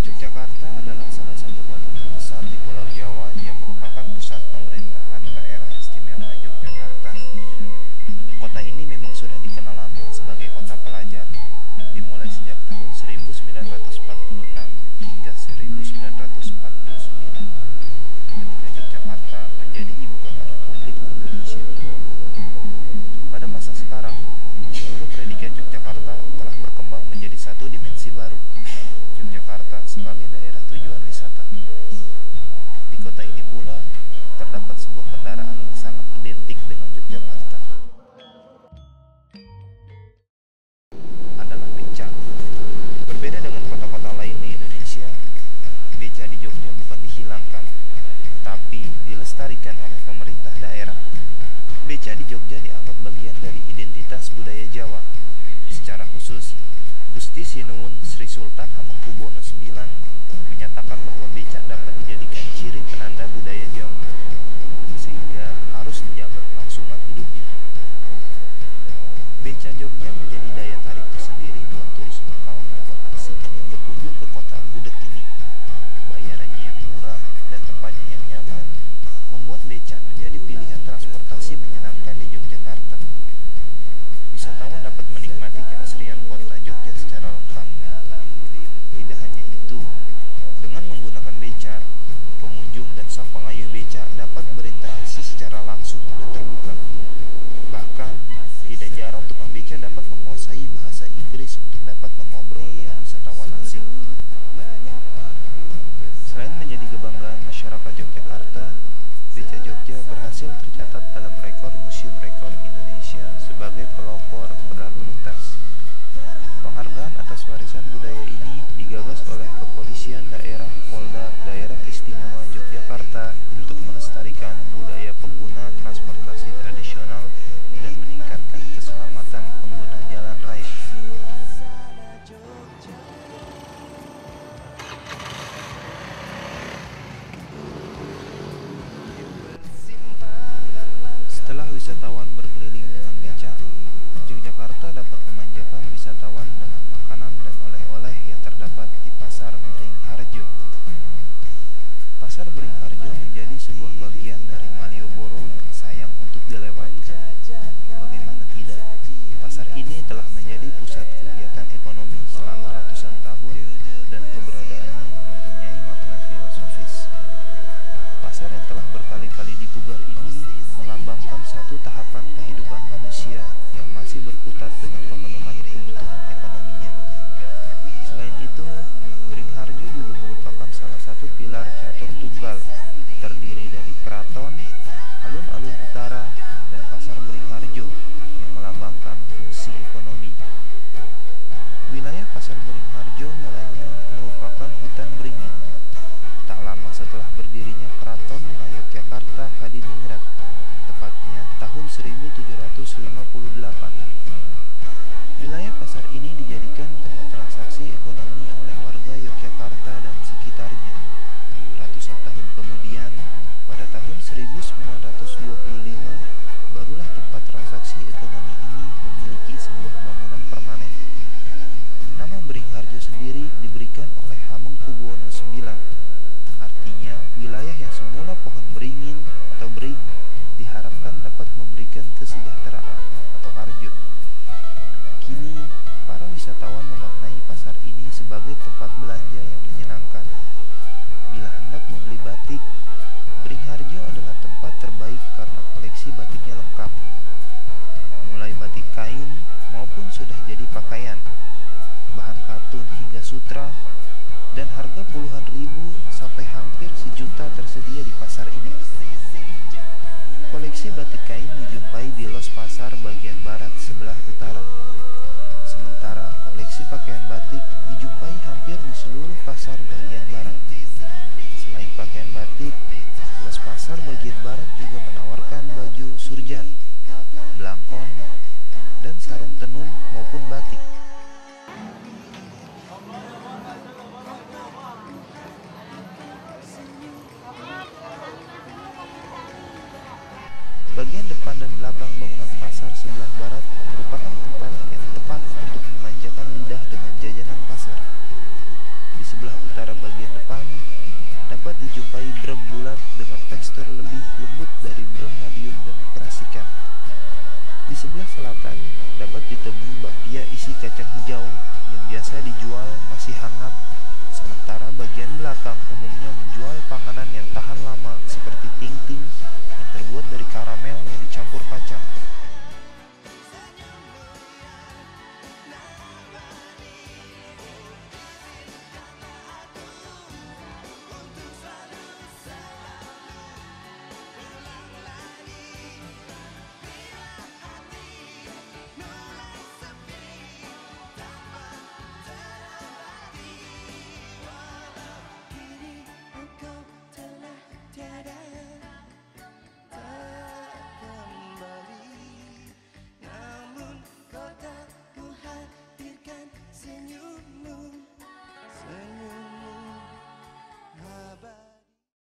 Yogyakarta adalah salah satu kota terbesar di Pulau Jawa yang merupakan pusat pemerintahan daerah istimewa Yogyakarta. Kota ini memang sudah dikenal lama sebagai kota pelajar, dimulai sejak tahun 1946 hingga 1949, ketika Yogyakarta menjadi ibu kota Republik Indonesia. Pada masa sekarang, seluruh predikat Yogyakarta telah berkembang menjadi satu dimensi baru, Yogyakarta sebagai daerah tujuan wisata. Di kota ini pula terdapat sebuah kendaraan yang sangat identik dengan Yogyakarta, adalah beca. Berbeda dengan kota-kota lain di Indonesia, beca di Jogja bukan dihilangkan, tapi dilestarikan oleh pemerintah daerah. Beca di Jogja dianggap bagian dari identitas budaya Jawa. Secara khusus, Gusti Sinuwun Sri Sultan Hamengkubuwono IX menyatakan bahwa becak dapat dijadikan ciri penanda budaya Jawa, sehingga harus dijaga kelangsungan hidupnya. Beca Jogja menjadi daya tarik tersendiri buat turis lokal maupun asing yang berkunjung ke kota gudeg ini. Bayarannya yang murah dan tempatnya yang nyaman membuat becak menjadi pilihan transportasi menyenangkan di Yogyakarta. Wisatawan dapat menikmati keasrian kota Jogja secara lengkap. Tidak hanya itu, dengan menggunakan beca, pengunjung dan sang pengayuh beca dapat berinteraksi secara langsung dan terbuka. Bahkan, tidak jarang tukang beca dapat menguasai bahasa Inggris untuk dapat mengobrol dengan wisatawan asing. Selain menjadi kebanggaan masyarakat Yogyakarta, beca Jogja berhasil tercatat dalam rekor Museum Rekor Indonesia sebagai pelopor berlalu lintas. Penghargaan atas warisan budaya ini digagas oleh Kepolisian Daerah Polda Daerah Istimewa Yogyakarta untuk melestarikan budaya pengguna transportasi tradisional dan meningkatkan keselamatan pengguna jalan raya. Setelah wisatawan berkeliling dengan beca, Yogyakarta dapat memanjakan wisatawan dengan makanan dan oleh-oleh yang terdapat di Pasar Beringharjo. Pasar Beringharjo menjadi sebuah bagian dari Malioboro yang sayang untuk dilewatkan. Bagaimana tidak, pasar ini telah menjadi pusat kegiatan ekonomi selama ratusan tahun dan keberadaannya mempunyai makna filosofis. Pasar yang telah berkali-kali dipugar ini melambangkan satu tahapan kehidupan manusia yang masih berkutat dengan pemenuhan kebutuhan ekonominya. Selain itu, Beringharjo juga merupakan salah satu pilar catur tunggal, terdiri dari keraton, alun-alun utara, dan pasar Beringharjo yang melambangkan fungsi ekonomi. Wilayah pasar Beringharjo mulanya merupakan hutan beringin. Tak lama setelah berdirinya Keraton Ngayogyakarta Hadiningrat, tepatnya tahun 1758. Wilayah pasar ini dijadikan tempat transaksi ekonomi oleh warga Yogyakarta dan sekitarnya. Ratusan tahun kemudian, pada tahun 1925, barulah tempat transaksi ekonomi ini memiliki sebuah bangunan permanen. Nama Beringharjo sendiri diberikan oleh Hamengkubuwono IX. Artinya, wilayah yang semula pohon beringin atau bering diharapkan dapat memberikan kesejahteraan atau harjo. Kini, para wisatawan memaknai pasar ini sebagai tempat belanja yang menyenangkan. Bila hendak membeli batik, Beringharjo adalah tempat terbaik karena koleksi batiknya lengkap. Mulai batik kain, maupun sudah jadi pakaian, bahan katun hingga sutra, dan harga puluhan ribu sampai hampir sejuta tersedia di pasar ini. Koleksi batik kain dijumpai di los pasar bagian barat sebelah utara. Sementara koleksi pakaian batik dijumpai hampir di seluruh pasar bagian barat. Selain pakaian batik, los pasar bagian barat juga menawarkan baju surjan, blangkon, dan sarung tenun maupun batik. Bagian depan dan belakang bangunan pasar sebelah barat merupakan tempat yang tepat untuk memanjakan lidah dengan jajanan pasar. Di sebelah utara bagian depan dapat dijumpai brem bulat dengan tekstur lebih lembut dari brem Madiun dan Perasikan. Di sebelah selatan dapat ditemui bakpia isi kacang hijau yang biasa dijual masih hangat, sementara bagian belakang umumnya menjual panganan yang tahan lama seperti ting-ting yang terbuat dari karamel yang dicampur kacang.